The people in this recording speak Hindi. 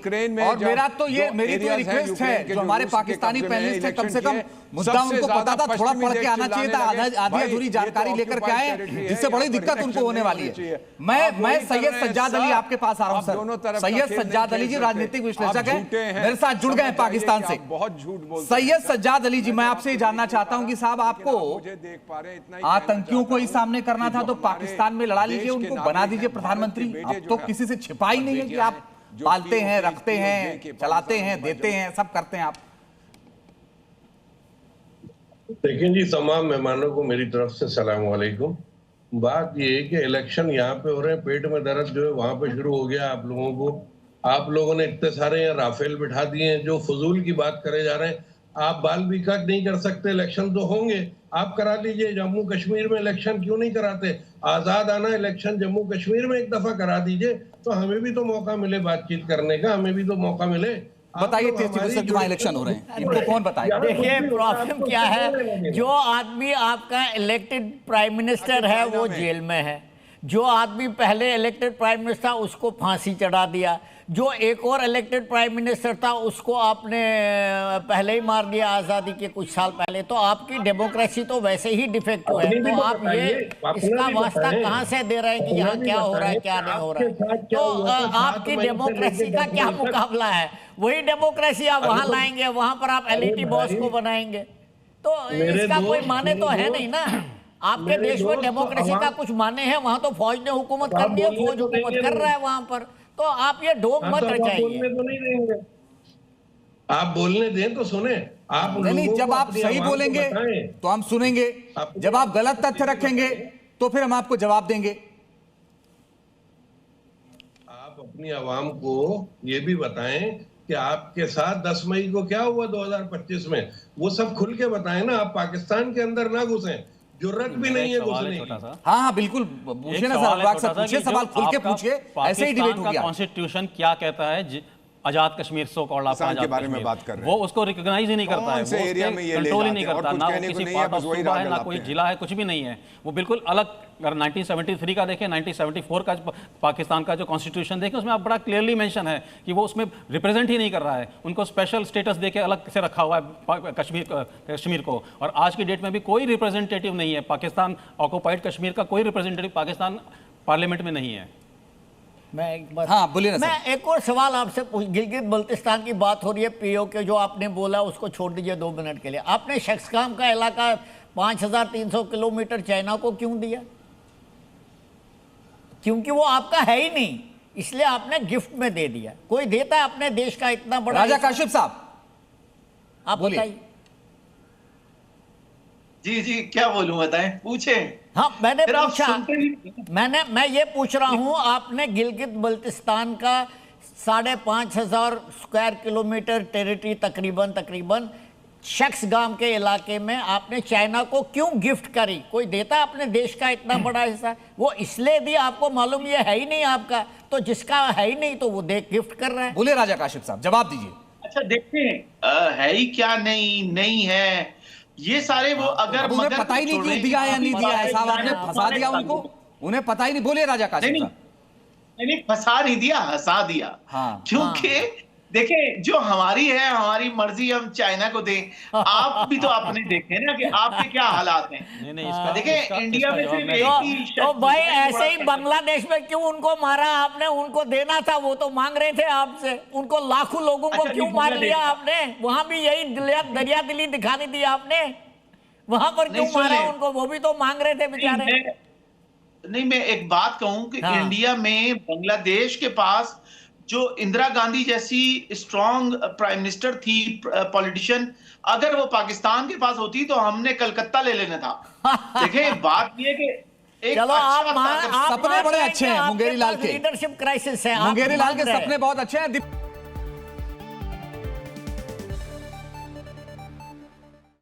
यूक्रेन में और मेरा तो ये मेरी तो रिक्वेस्ट है जो हमारे पाकिस्तानी पैनलिस्ट है, कम से कम मुद्दा उनको पता था, थोड़ा पढ़ के आना चाहिए था, आधी अधूरी जानकारी लेकर के आए, जिससे बड़ी दिक्कत उनको होने वाली है। मैं सैयद सज्जाद अली आपके पास आ रहा हूं सर। सैयद सज्जाद अली जी राजनीतिक विश्लेषक हैं, मेरे साथ जुड़ गए हैं पाकिस्तान से। बहुत झूठ बोलते हैं सैयद सज्जाद अली जी, मैं आपसे जानना चाहता हूं कि साहब आपको आतंकियों को ही सामने करना था तो पाकिस्तान में लड़ा लीजिए, उनको बना दीजिए प्रधानमंत्री। अब तो किसी से छिपा ही नहीं है कि आप पालते हैं, रखते हैं, चलाते हैं, देते हैं, सब करते हैं आप। देखिए जी, तमाम मेहमानों को मेरी तरफ से सलाम वालेकुम। बात ये है कि इलेक्शन यहाँ पे हो रहे हैं, पेट में दर्द जो है वहां पे शुरू हो गया आप लोगों को। आप लोगों ने इतने सारे यहाँ राफेल बिठा दिए हैं जो फजूल की बात करे जा रहे हैं। आप बाल विकास नहीं कर सकते, इलेक्शन तो होंगे, आप करा लीजिए। जम्मू कश्मीर में इलेक्शन क्यों नहीं कराते? आजाद आना इलेक्शन जम्मू कश्मीर में एक दफा करा दीजिए, तो हमें भी तो मौका मिले बातचीत करने का, हमें भी तो मौका मिले। बताइए 33% क्यों इलेक्शन हो रहे हैं, इनको कौन बताएगा? देखिए प्रॉब्लम क्या है, जो आदमी आपका इलेक्टेड प्राइम मिनिस्टर है वो जेल में है, जो आदमी पहले इलेक्टेड प्राइम मिनिस्टर था उसको फांसी चढ़ा दिया, जो एक और इलेक्टेड प्राइम मिनिस्टर था उसको आपने पहले ही मार दिया आज़ादी के कुछ साल पहले। तो आपकी डेमोक्रेसी तो वैसे ही डिफेक्टिव है। तो आप ये इसका वास्ता कहाँ से दे रहे हैं कि यहाँ क्या हो रहा है क्या नहीं हो रहा है? तो आपकी डेमोक्रेसी का क्या मुकाबला है? वही डेमोक्रेसी आप वहाँ लाएंगे, वहाँ पर आप एलईटी बॉस को बनाएंगे, तो इसका कोई माने तो है नहीं ना। आपके देश में डेमोक्रेसी का कुछ माने हैं? वहाँ तो फौज ने हुकूमत कर दी है, फौज हुकूमत कर रहा है वहाँ पर, तो आप ये ढोंग मत रचाइए। आप बोलने दें तो सुने। आप नहीं, जब आप सही बोलेंगे तो हम सुनेंगे, जब आप गलत तथ्य रखेंगे तो फिर हम आपको जवाब देंगे। आप अपनी आवाम को ये भी बताएं कि आपके साथ 10 मई को क्या हुआ 2025 में, वो सब खुल के बताएं ना। आप पाकिस्तान के अंदर ना घुसें, जरूरत भी नहीं है घुसने की। हाँ बिल्कुल, पूछिए ना सर, अनुराग सर पूछिए, सवाल खुल के पूछिए, ऐसे ही डिबेट हो गया। कॉन्स्टिट्यूशन क्या कहता है आजाद कश्मीर सो कॉल्ड के बारे में बात कर रहे हैं, वो उसको रिकॉग्नाइज ही नहीं करता है, वो एरिया में ये कंट्रोल ही नहीं करता, ना वो किसी पार्ट ऑफ सूबा है, ना कोई जिला है, कुछ भी नहीं है। वो बिल्कुल अलग। अगर 1973 का देखें, 1974 का पाकिस्तान का जो कॉन्स्टिट्यूशन देखें, उसमें आप बड़ा क्लियरली मेंशन है कि वो उसमें रिप्रेजेंट ही नहीं कर रहा है, उनको स्पेशल स्टेटस देके अलग से रखा हुआ है कश्मीर को। और आज की डेट में भी कोई रिप्रेजेंटेटिव नहीं है पाकिस्तान ऑक्युपाइड कश्मीर का, कोई रिप्रेजेंटेटिव पाकिस्तान पार्लियामेंट में नहीं है। मैं एक बार हाँ बोलिए ना सर। मैं एक और सवाल आपसे गिलगित बल्तिस्तान की बात हो रही है, पीओके जो आपने बोला उसको छोड़ दीजिए 2 मिनट के लिए। आपने शख्सगाम का इलाका 5300 किलोमीटर चाइना को क्यों दिया? क्योंकि वो आपका है ही नहीं, इसलिए आपने गिफ्ट में दे दिया। कोई देता है अपने देश का इतना बड़ा? राजा काशिफ साहब आप बताइए। जी जी, क्या बोलूं, बताएं, पूछे। हाँ मैंने पूछा, मैं ये पूछ रहा हूं, आपने गिलगित बल्तिस्तान का 5500 स्क्वायर किलोमीटर टेरिटरी तकरीबन शख्सगाम के इलाके में आपने चाइना को क्यों गिफ्ट करी? कोई देता है अपने देश का इतना बड़ा हिस्सा? वो इसलिए दी, आपको मालूम ये है ही नहीं आपका, तो जिसका है ही नहीं तो वो गिफ्ट कर रहा है। बोले राजा काशिफ साहब, जवाब दीजिए। अच्छा देखें, है ही क्या, नहीं है, ये सारे वो अगर उन्हें पता ही नहीं कि दिया है या नहीं दिया है साहब, आपने फंसा दिया उनको, उन्हें पता ही नहीं। बोले राजा काशिफ साहब। नहीं, फंसा नहीं दिया, हंसा दिया। हाँ, क्योंकि देखें, जो हमारी है, हमारी मर्जी हम चाइना को दें। आप भी तो आपने देखे ना कि आपके क्या हालात हैं। देखें इंडिया में सिर्फ एक ही तो भाई ऐसे ही बांग्लादेश में क्यों उनको मारा आपने? उनको देना था, वो तो मांग रहे थे आपसे। उनको लाखों लोगों को क्यों मार लिया आपने? वहां भी यही दरिया दिली दिखानी थी आपने, वहां पर क्यों मारा उनको? वो भी तो मांग रहे थे बेचारे। नहीं, मैं एक बात कहूं कि इंडिया में बांग्लादेश के पास जो इंदिरा गांधी जैसी स्ट्रांग प्राइम मिनिस्टर थी, पॉलिटिशियन, अगर वो पाकिस्तान के पास होती तो हमने कलकत्ता ले लेना था। देखें बात ये कि चलो आप सपने बड़े अच्छे हैं मुंगेरी लाल के, लीडरशिप क्राइसिस है, मुंगेरी लाल के सपने बहुत अच्छे हैं।